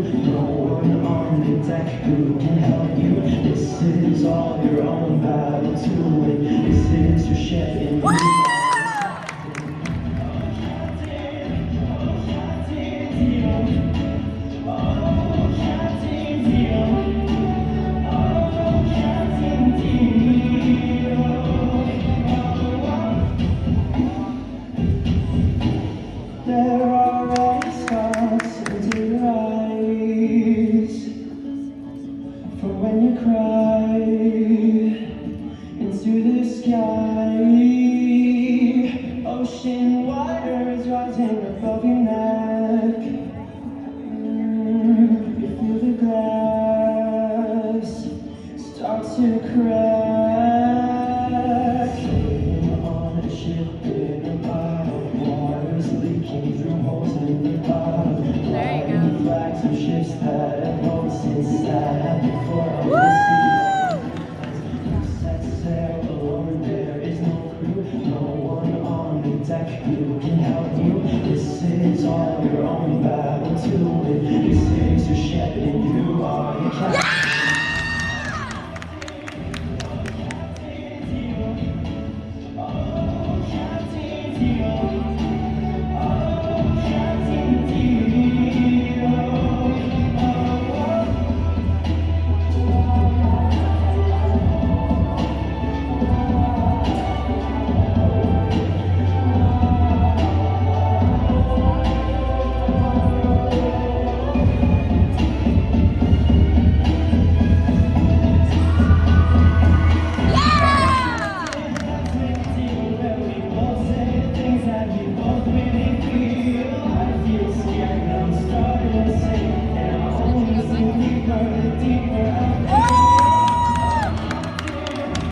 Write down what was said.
crew, no one on the deck who can help you. This is all your own battle to win. This is your ship and you there are red spots into your eyes from when you cry into the sky. Ocean waters rising above your neck. You feel the glass start to crack. On a ship in a bottle, water's leaking through holes in the bottom. There you go. Flags of ships that have boats inside before on the sea. Set sail alone, there is no crew, no one on the deck who can help you. This is all your own battle to win. This is your ship and you are your captain.